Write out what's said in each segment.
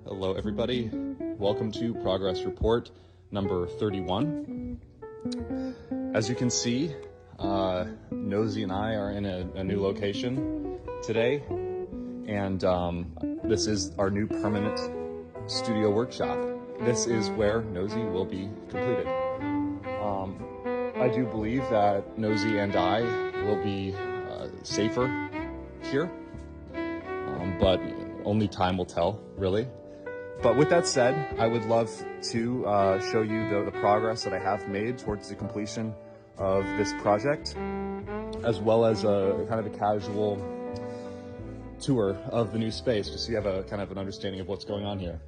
Hello everybody, welcome to Progress Report number 31. As you can see, Nosey and I are in a new location today, and this is our new permanent studio workshop. This is where Nosey will be completed. I do believe that Nosey and I will be safer here, but only time will tell, really. But with that said, I would love to show you the progress that I have made towards the completion of this project, as well as a kind of a casual tour of the new space, just so you have a kind of an understanding of what's going on here.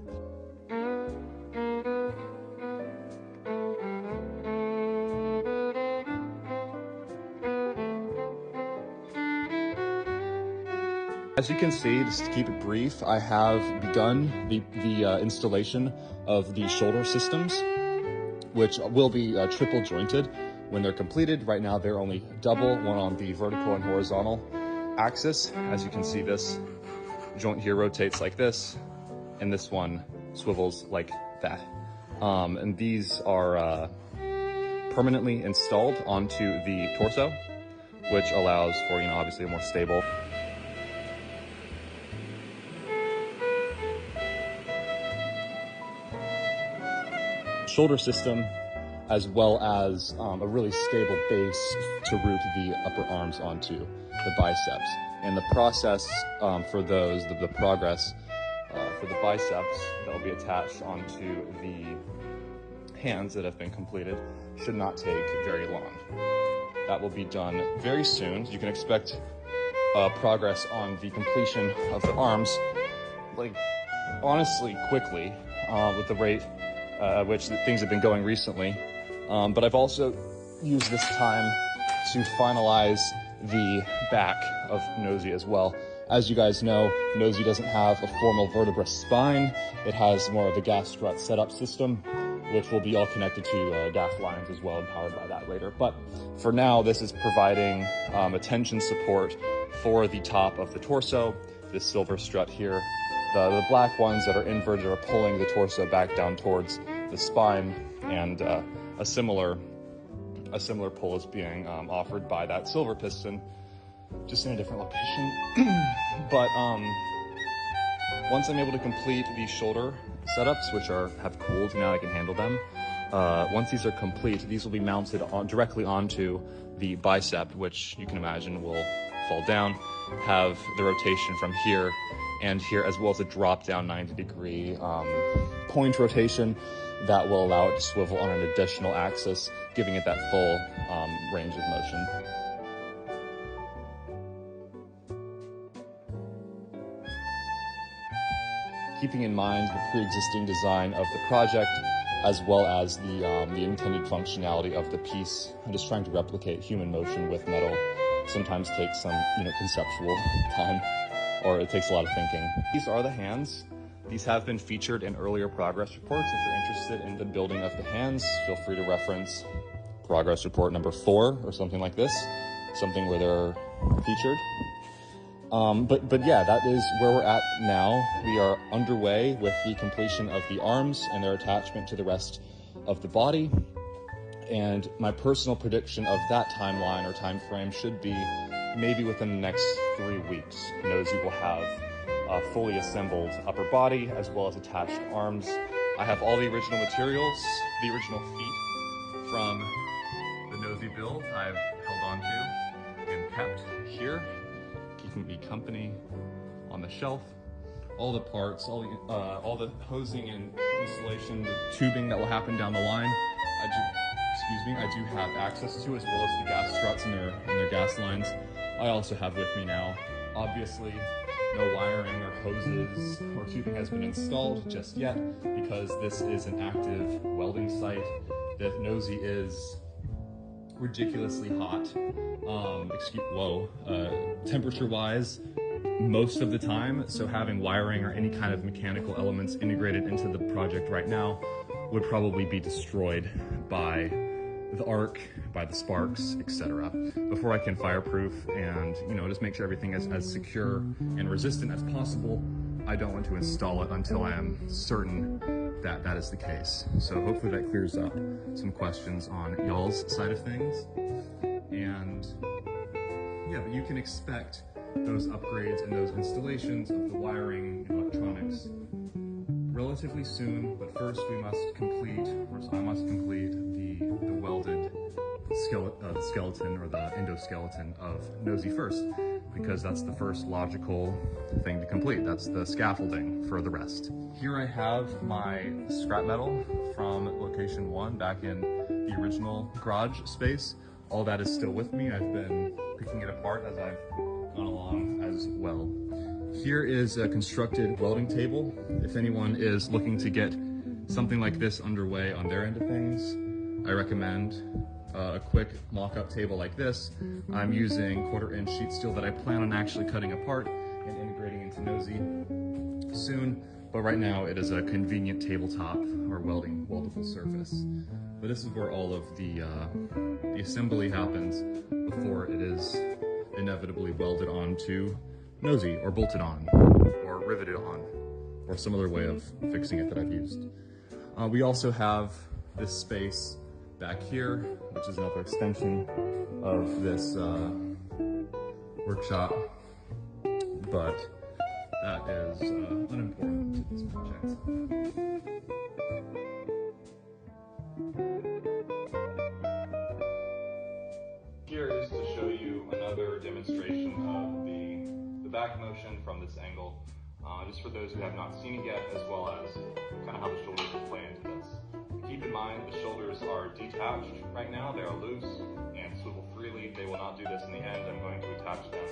As you can see, just to keep it brief, I have begun the installation of the shoulder systems, which will be triple jointed when they're completed. Right now they're only double, one on the vertical and horizontal axis. As you can see, this joint here rotates like this, and this one swivels like that. And these are permanently installed onto the torso, which allows for, obviously a more stable shoulder system, as well as a really stable base to root the upper arms onto the biceps. And the process for those, the progress for the biceps that will be attached onto the hands that have been completed should not take very long. That will be done very soon. You can expect progress on the completion of the arms, like, honestly, quickly, with the rate at which things have been going recently. But I've also used this time to finalize the back of Nosey as well. As you guys know, Nosey doesn't have a formal vertebra spine. It has more of a gas strut setup system, which will be all connected to gas lines as well and powered by that later. But for now, this is providing a tension support for the top of the torso, this silver strut here. The black ones that are inverted are pulling the torso back down towards the spine, and a similar pull is being offered by that silver piston, just in a different location. But once I'm able to complete these shoulder setups, which have cooled, now I can handle them. Once these are complete, these will be mounted directly onto the bicep, which you can imagine will fall down, have the rotation from here and here, as well as a drop down 90-degree point rotation that will allow it to swivel on an additional axis, giving it that full range of motion. Keeping in mind the pre-existing design of the project, as well as the intended functionality of the piece, I'm just trying to replicate human motion with metal. Sometimes takes some, conceptual time, or it takes a lot of thinking. These are the hands. These have been featured in earlier progress reports. If you're interested in the building of the hands, feel free to reference progress report number 4 or something like this, something where they're featured. But yeah, that is where we're at now. We are underway with the completion of the arms and their attachment to the rest of the body. And my personal prediction of that timeline or time frame should be maybe within the next 3 weeks. Nosey will have a fully assembled upper body as well as attached arms. I have all the original materials, the original feet from the Nosey build I've held on to and kept here, keeping me company on the shelf. All the parts, all the hosing and installation, the tubing that will happen down the line, I do have access to, as well as the gas struts and their gas lines. I also have with me now. Obviously, no wiring or hoses or tubing has been installed just yet, because this is an active welding site. The Nosey is ridiculously hot, temperature-wise, most of the time. So having wiring or any kind of mechanical elements integrated into the project right now would probably be destroyed by the arc, by the sparks, etc. Before I can fireproof and just make sure everything is as secure and resistant as possible, I don't want to install it until I am certain that that is the case. So hopefully that clears up some questions on y'all's side of things. And yeah, but you can expect those upgrades and those installations of the wiring and electronics relatively soon, but first we must complete, or I must complete the welded skeleton or the endoskeleton of Nosey first, because that's the first logical thing to complete. That's the scaffolding for the rest. Here I have my scrap metal from location 1 back in the original garage space. All that is still with me. I've been picking it apart as I've gone along as well. Here is a constructed welding table. If anyone is looking to get something like this underway on their end of things, I recommend a quick mock-up table like this. I'm using 1/4 inch sheet steel that I plan on actually cutting apart and integrating into Nosey soon, but right now it is a convenient tabletop or weldable surface. But this is where all of the assembly happens before it is inevitably welded onto Nosey, or bolted on, or riveted on, or some other way of fixing it that I've used. We also have this space back here, which is another extension of this workshop, but that is unimportant to this project. Here is to show you another demonstration of the back motion from this angle, just for those who have not seen it yet, as well as kind of how the shoulders will play into this. Keep in mind the shoulders are detached right now, they are loose and swivel freely. They will not do this in the end. I'm going to attach them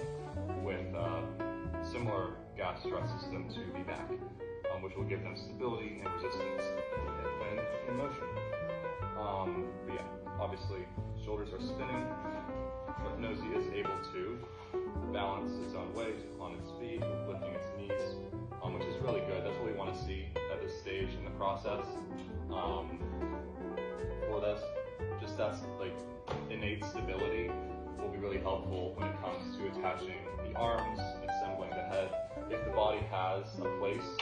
with a similar gas strut system to the back, which will give them stability and resistance when in motion. But yeah, obviously shoulders are spinning, but Nosey is able to balance its own weight on its feet, lifting its knees, which is really good. That's what we want to see at this stage in the process. For this, just that's like innate stability will be really helpful when it comes to attaching the arms, assembling the head. If the body has a place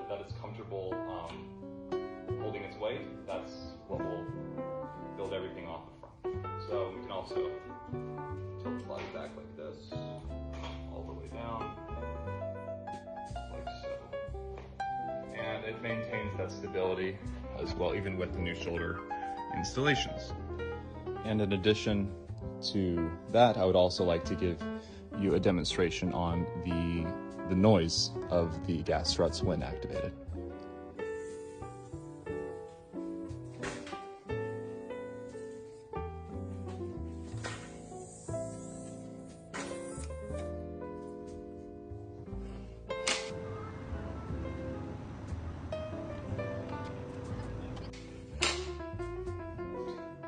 that it's comfortable holding its weight, that's what will build everything off of from. So we can also tilt the body back like this, all the way down, like so. And it maintains that stability as well, even with the new shoulder installations. And in addition to that, I would also like to give you a demonstration on the noise of the gas struts when activated.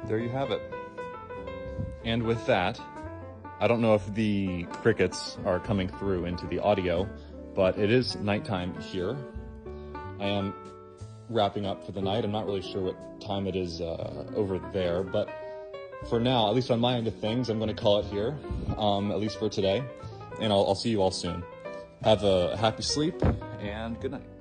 There you have it. And with that, I don't know if the crickets are coming through into the audio, but it is nighttime here. I am wrapping up for the night. I'm not really sure what time it is over there, but for now, at least on my end of things, I'm going to call it here, at least for today, and I'll see you all soon. Have a happy sleep, and good night.